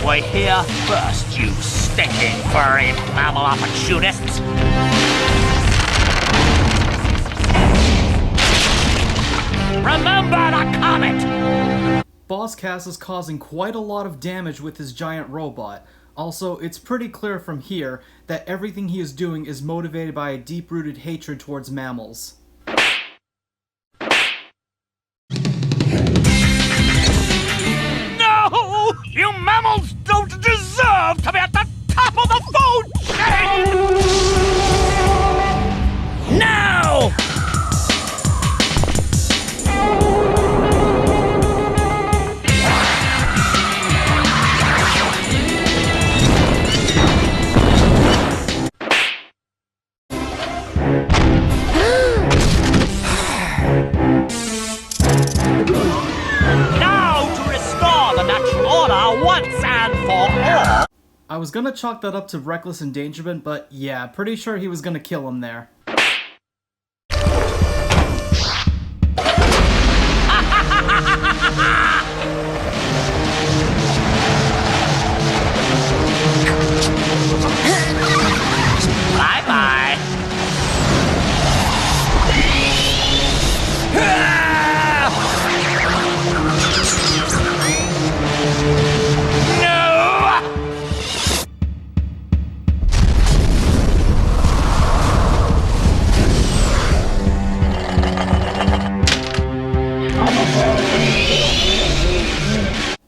We're here first, you stinking furry mammal opportunists. Remember the comet! Boss Cass is causing quite a lot of damage with his giant robot. Also, it's pretty clear from here that everything he is doing is motivated by a deep-rooted hatred towards mammals. No! You mammals don't deserve to be at the top of the food chain! Now! Once and for all. I was gonna chalk that up to reckless endangerment, but yeah, pretty sure he was gonna kill him there. Bye-bye.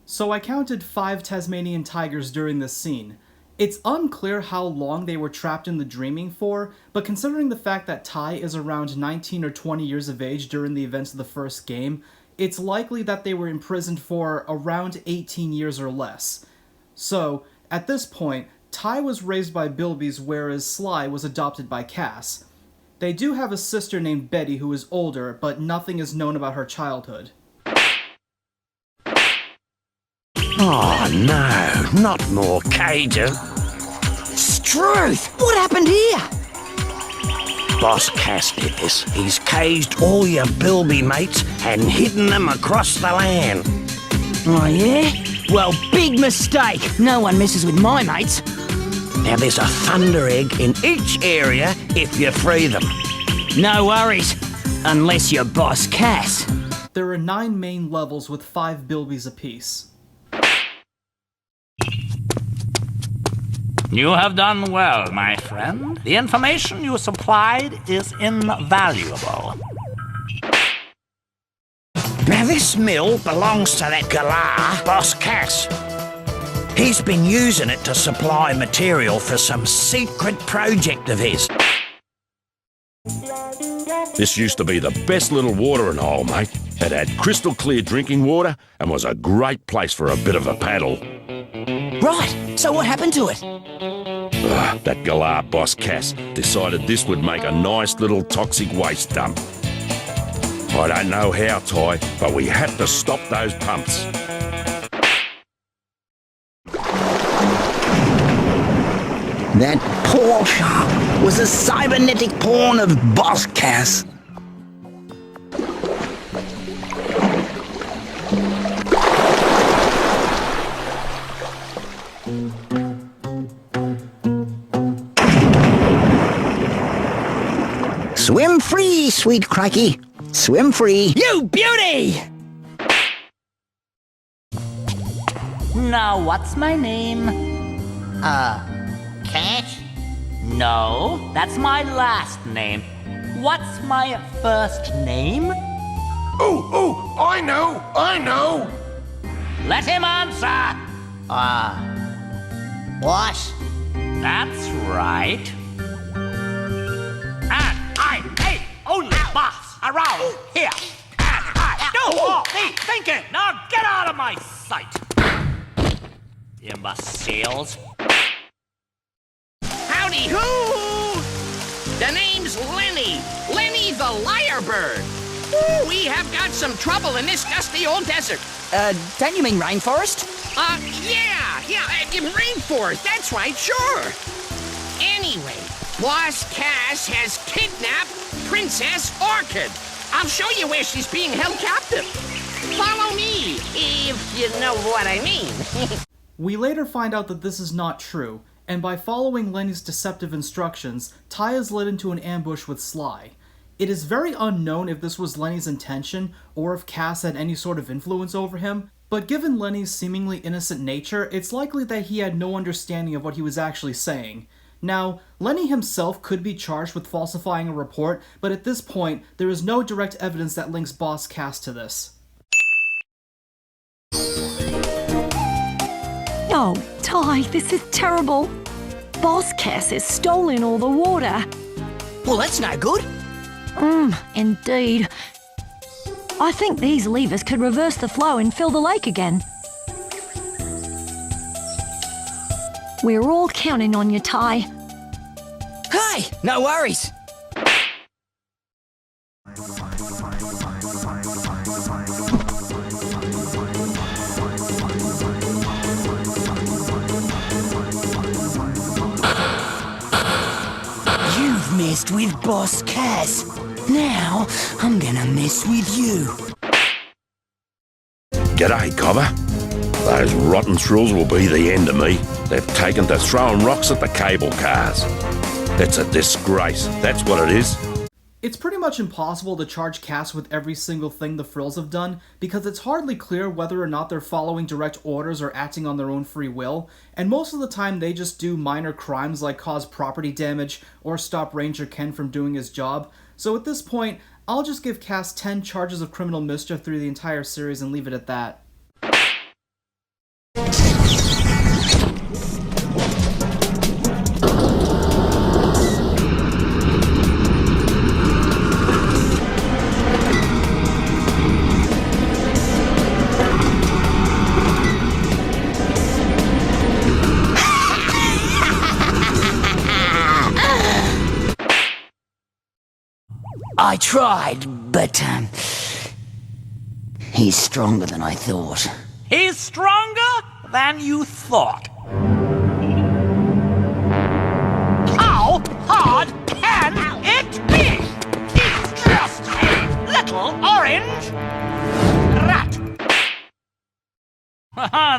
So I counted 5 Tasmanian tigers during this scene. It's unclear how long they were trapped in the dreaming for, but considering the fact that Ty is around 19 or 20 years of age during the events of the first game, it's likely that they were imprisoned for around 18 years or less. So, at this point, Ty was raised by Bilbies, whereas Sly was adopted by Cass. They do have a sister named Betty who is older, but nothing is known about her childhood. Oh no, not more cages. Struth! What happened here? Boss Cass did this. He's caged all your Bilby mates and hidden them across the land. Oh yeah? Well, big mistake. No one messes with my mates. Now there's a thunder egg in each area if you free them. No worries. Unless you're Boss Cass. There are 9 main levels with 5 Bilbies apiece. You have done well, my friend. The information you supplied is invaluable. Now this mill belongs to that galah, Boss Cass. He's been using it to supply material for some secret project of his. This used to be the best little watering hole, mate. It had crystal clear drinking water and was a great place for a bit of a paddle. Right, so what happened to it? That galah Boss Cass decided this would make a nice little toxic waste dump. I don't know how, Ty, but we had to stop those pumps. That poor shark was a cybernetic pawn of Boss Cass. Swim free, sweet crikey. Swim free. You beauty! Now, what's my name? Cash? No, that's my last name. What's my first name? Oh, I know! Let him answer! What? That's right. And I ain't only boss around here. And I do all the thinking. Now get out of my sight. Imbeciles. Howdy-ho! The name's Lenny. Lenny the lyrebird. Ooh, we have got some trouble in this dusty old desert. Don't you mean rainforest? Rainforest, that's right, sure. Anyway, Boss Cass has kidnapped Princess Orchid. I'll show you where she's being held captive. Follow me, if you know what I mean. We later find out that this is not true, and by following Lenny's deceptive instructions, Ty is led into an ambush with Sly. It is very unknown if this was Lenny's intention, or if Cass had any sort of influence over him, but given Lenny's seemingly innocent nature, it's likely that he had no understanding of what he was actually saying. Now, Lenny himself could be charged with falsifying a report, but at this point, there is no direct evidence that links Boss Cass to this. Oh, Ty, this is terrible. Boss Cass has stolen all the water. Well, that's no good. Indeed. I think these levers could reverse the flow and fill the lake again. We're all counting on you, Ty. Hey, no worries. You've messed with Boss Cass. Now, I'm gonna mess with you. G'day, Cobber. Those rotten thrills will be the end of me. They've taken to throwing rocks at the cable cars. It's a disgrace, that's what it is. It's pretty much impossible to charge Cass with every single thing the Frills have done, because it's hardly clear whether or not they're following direct orders or acting on their own free will, and most of the time they just do minor crimes like cause property damage or stop Ranger Ken from doing his job. So at this point, I'll just give Cass 10 charges of criminal mischief through the entire series and leave it at that. I tried, but, he's stronger than I thought. He's stronger than you thought. How hard can it be? He's just a little orange rat.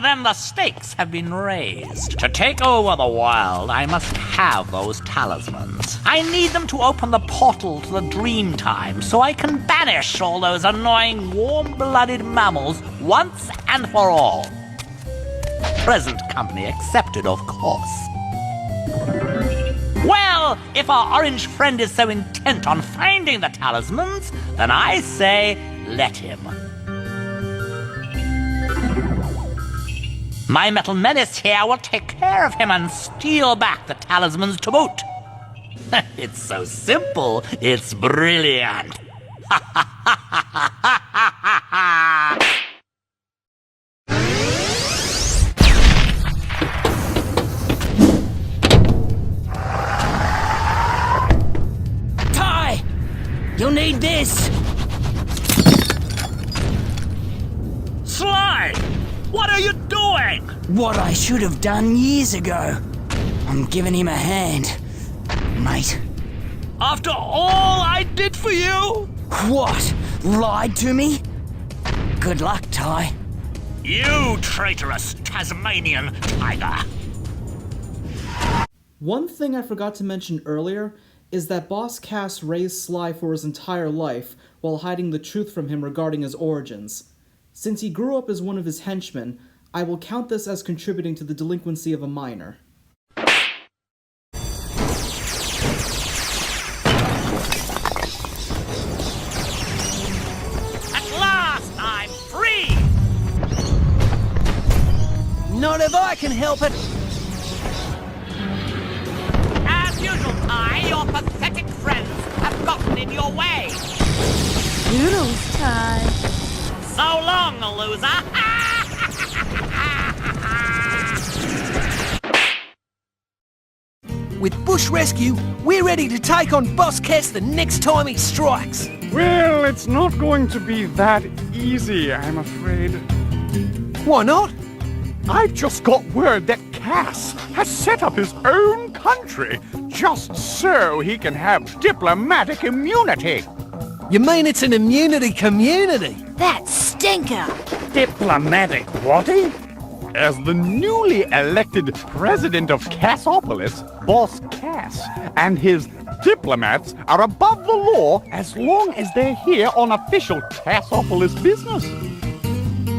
Then the stakes have been raised. To take over the world, I must have those talismans. I need them to open the portal to the dream time so I can banish all those annoying warm-blooded mammals once and for all. Present company accepted, of course. Well, if our orange friend is so intent on finding the talismans, then I say let him. My metal menace here will take care of him and steal back the talismans to boot. It's so simple, it's brilliant. Ty! You'll need this! Sly! What are you doing? What I should have done years ago. I'm giving him a hand, mate. After all I did for you? What? Lied to me? Good luck, Ty. You traitorous Tasmanian tiger. One thing I forgot to mention earlier is that Boss Cass raised Sly for his entire life while hiding the truth from him regarding his origins. Since he grew up as one of his henchmen, I will count this as contributing to the delinquency of a minor. At last, I'm free! Not if I can help it. As usual, Ty, your pathetic friends have gotten in your way. Noodles, Ty. So long, loser! With Bush Rescue, we're ready to take on Boss Cass the next time he strikes. Well, it's not going to be that easy, I'm afraid. Why not? I've just got word that Cass has set up his own country just so he can have diplomatic immunity. You mean it's an immunity community? That stinker! Diplomatic whatty? As the newly elected president of Cassopolis, Boss Cass and his diplomats are above the law as long as they're here on official Cassopolis business.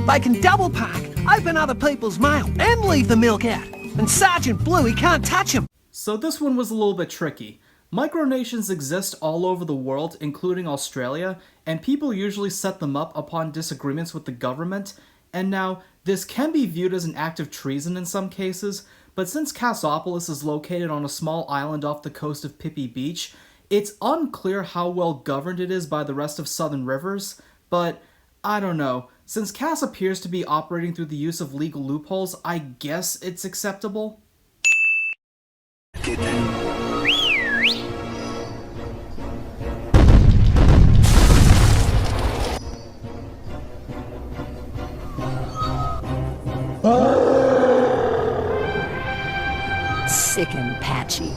They can double park, open other people's mail, and leave the milk out. And Sergeant Bluey can't touch them. So this one was a little bit tricky. Micronations exist all over the world, including Australia, and people usually set them up upon disagreements with the government. And now, this can be viewed as an act of treason in some cases, but since Cassopolis is located on a small island off the coast of Pippi Beach, it's unclear how well governed it is by the rest of Southern Rivers, but I don't know. Since Cass appears to be operating through the use of legal loopholes, I guess it's acceptable. Sick and patchy.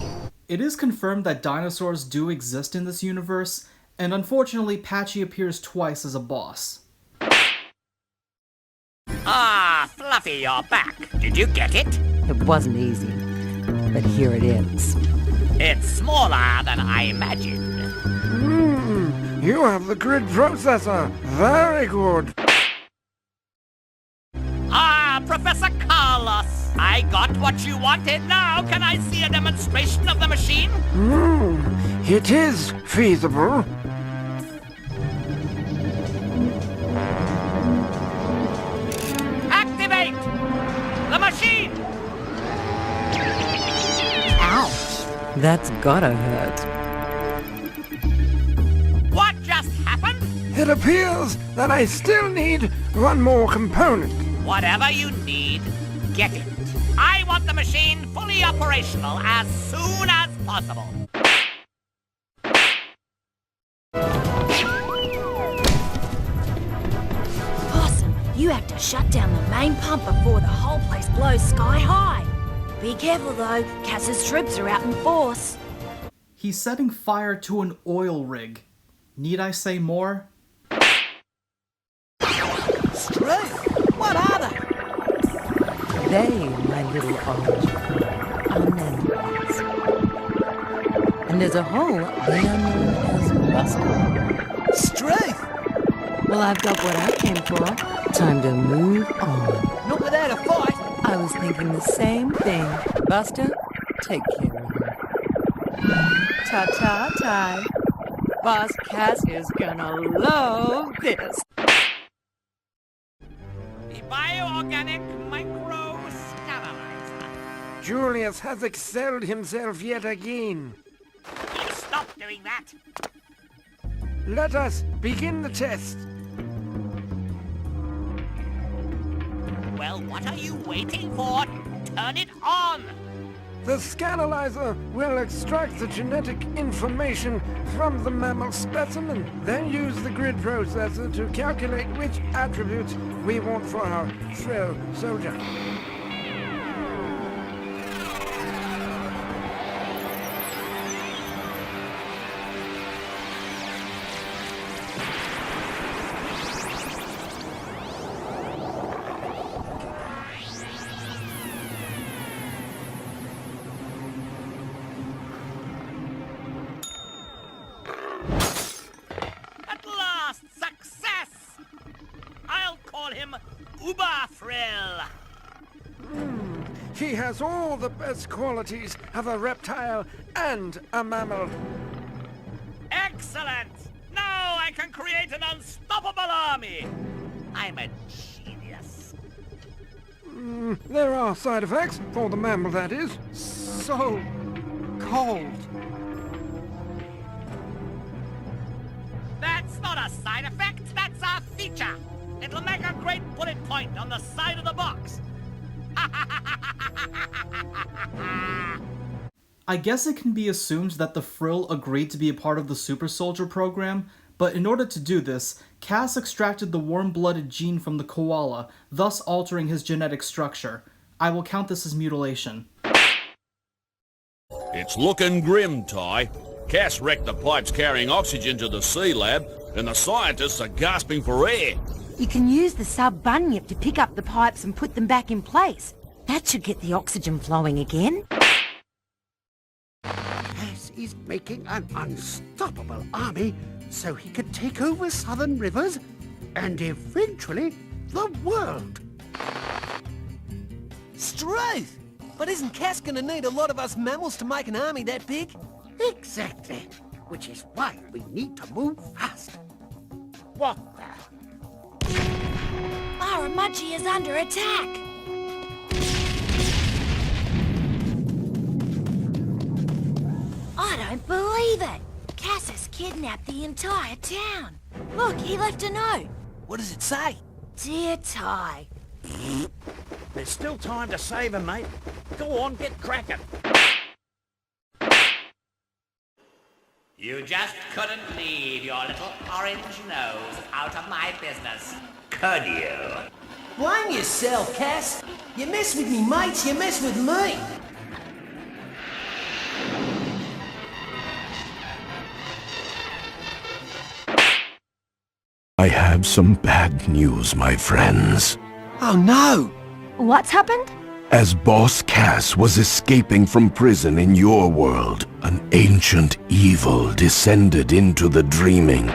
It is confirmed that dinosaurs do exist in this universe, and unfortunately Patchy appears twice as a boss. Ah, Fluffy, you're back. Did you get it? It wasn't easy, but here it is. It's smaller than I imagined. You have the grid processor. Very good. Ah, Professor Carlos, I got what you wanted. Now, can I see a demonstration of the machine? It is feasible. Activate the machine! Ouch! That's gotta hurt. What just happened? It appears that I still need one more component. Whatever you need, get it. I want the machine fully operational as soon as possible. Possum, you have to shut down the main pump before the whole place blows sky high. Be careful though, Cass's troops are out in force. He's setting fire to an oil rig. Need I say more? Straight. What are they? They, my little orange, are nanobots. And there's a hole they are known as Buster. Straight. Well, I've got what I came for. Time to move on. Not without a fight. I was thinking the same thing. Buster, take care of her. Ta-ta, Ty. Boss Cass is gonna love this. The bioorganic micro-sterilizer. Julius has excelled himself yet again. You stop doing that. Let us begin the test. Well, what are you waiting for? Turn it on! The scanalyzer will extract the genetic information from the mammal specimen, then use the grid processor to calculate which attributes we want for our Frill soldier. At last, success! I'll call him Uber Frill. He has all the best qualities of a reptile and a mammal. Excellent! Now I can create an unstoppable army. I'm a genius. There are side effects, for the mammal that is. So cold. That's not a side effect, that's a feature. It'll make a great bullet point on the side of the box. I guess it can be assumed that the Frill agreed to be a part of the Super Soldier program, but in order to do this, Cass extracted the warm-blooded gene from the koala, thus altering his genetic structure. I will count this as mutilation. It's looking grim, Ty. Cass wrecked the pipes carrying oxygen to the sea lab, and the scientists are gasping for air. You can use the sub-bunyip to pick up the pipes and put them back in place. That should get the oxygen flowing again. Cass is making an unstoppable army so he could take over southern rivers and eventually the world. Struth! But isn't Cass gonna need a lot of us mammals to make an army that big? Exactly. Which is why we need to move fast. What the? Mudgy is under attack. I don't believe it. Cass has kidnapped the entire town. Look, he left a note. What does it say? Dear Ty. There's still time to save him, mate. Go on, get cracking. You just couldn't leave your little orange nose out of my business, could you? Blame yourself, Cass. You mess with me mates, you mess with me. I have some bad news, my friends. Oh no! What's happened? As Boss Cass was escaping from prison in your world, an ancient evil descended into the dreaming.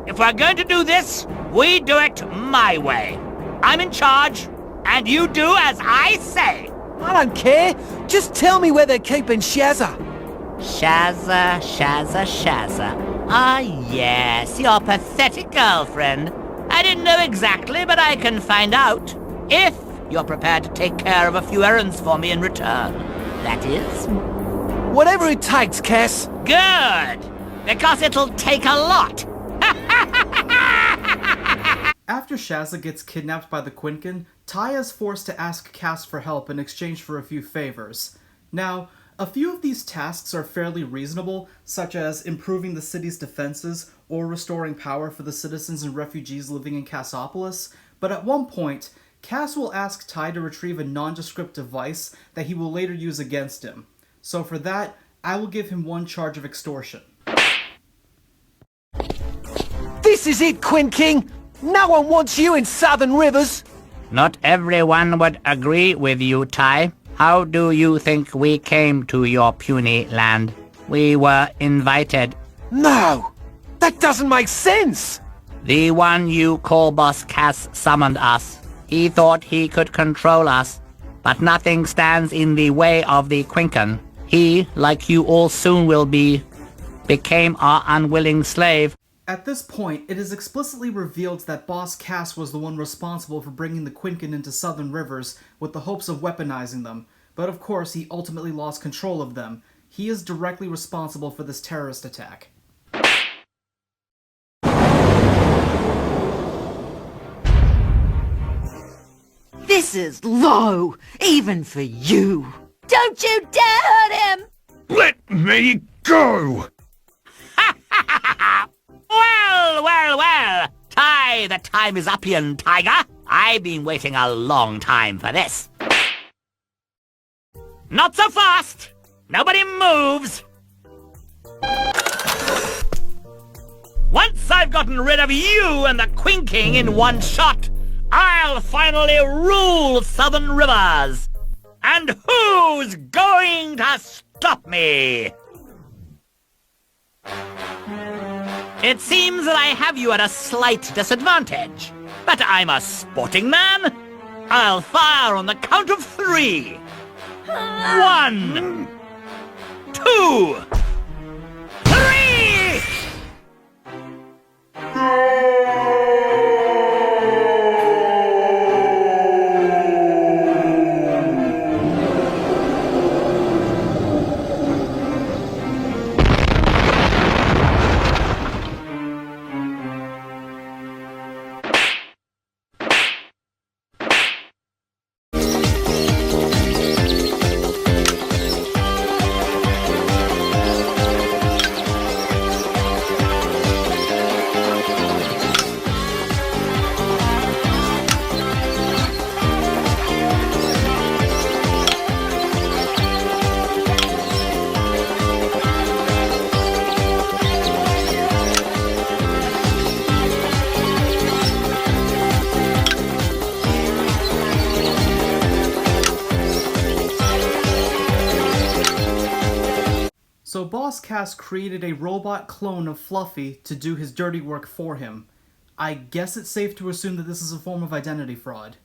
If we're going to do this, we do it my way. I'm in charge, and you do as I say. I don't care. Just tell me where they're keeping Shazza. Shazza, Shazza, Shazza. Ah, yes, your pathetic girlfriend. I didn't know exactly, but I can find out. If you're prepared to take care of a few errands for me in return. That is. Whatever it takes, Cass. Good, because it'll take a lot. After Shazza gets kidnapped by the Quinkin, Ty is forced to ask Cass for help in exchange for a few favors. Now, a few of these tasks are fairly reasonable, such as improving the city's defenses or restoring power for the citizens and refugees living in Cassopolis, but at one point, Cass will ask Ty to retrieve a nondescript device that he will later use against him. So for that, I will give him one charge of extortion. This is it, Quin King! No one wants you in Southern Rivers! Not everyone would agree with you, Ty. How do you think we came to your puny land? We were invited. No! That doesn't make sense! The one you call Boss Cass summoned us. He thought he could control us, but nothing stands in the way of the Quinkin. He, like you all soon will be, became our unwilling slave. At this point, it is explicitly revealed that Boss Cass was the one responsible for bringing the Quinkin into Southern Rivers with the hopes of weaponizing them, but of course he ultimately lost control of them. He is directly responsible for this terrorist attack. This is low, even for you. Don't you dare hurt him! Let me go! Well. Ty the Tasmanian Tiger. I've been waiting a long time for this. Not so fast! Nobody moves! Once I've gotten rid of you and the Quinking in one shot, I'll finally rule Southern Rivers! And who's going to stop me? It seems that I have you at a slight disadvantage, but I'm a sporting man. I'll fire on the count of 3. 1, 2, 3! Cass created a robot clone of Fluffy to do his dirty work for him. I guess it's safe to assume that this is a form of identity fraud.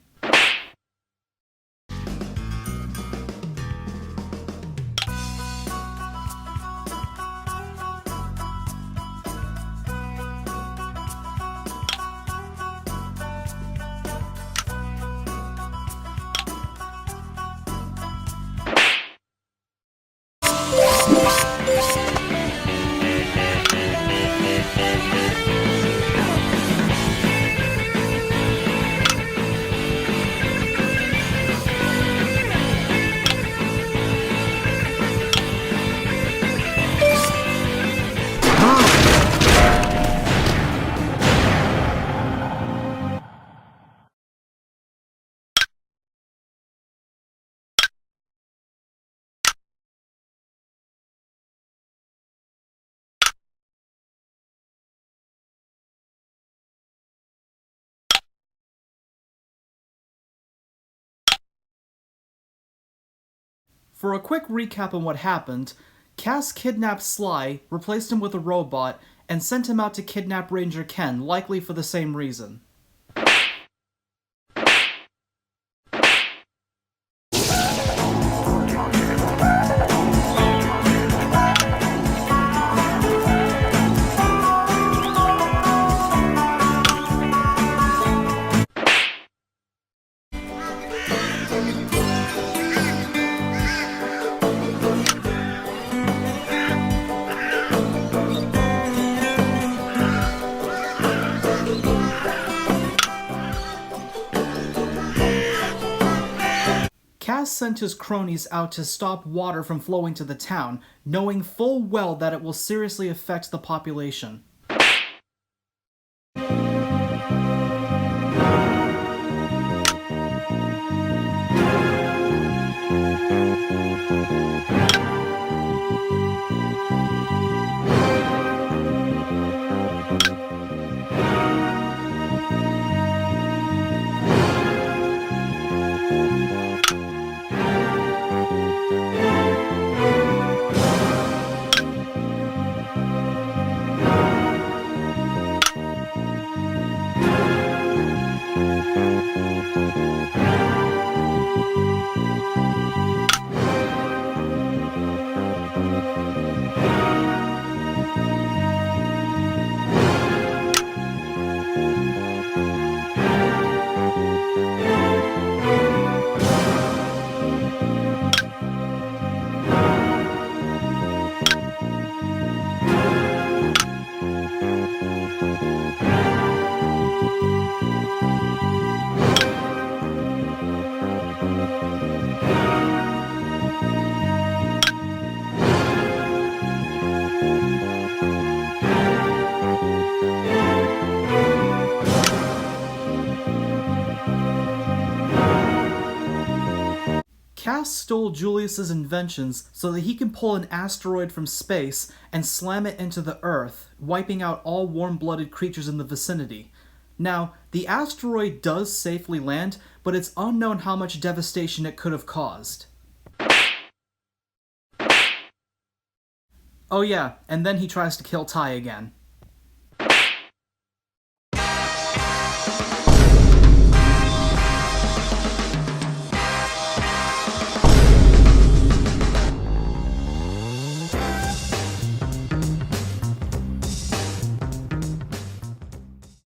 For a quick recap on what happened, Cass kidnapped Sly, replaced him with a robot, and sent him out to kidnap Ranger Ken, likely for the same reason. Cass sent his cronies out to stop water from flowing to the town, knowing full well that it will seriously affect the population. Cass stole Julius's inventions so that he can pull an asteroid from space and slam it into the Earth, wiping out all warm-blooded creatures in the vicinity. Now, the asteroid does safely land, but it's unknown how much devastation it could have caused. Oh yeah, and then he tries to kill Ty again.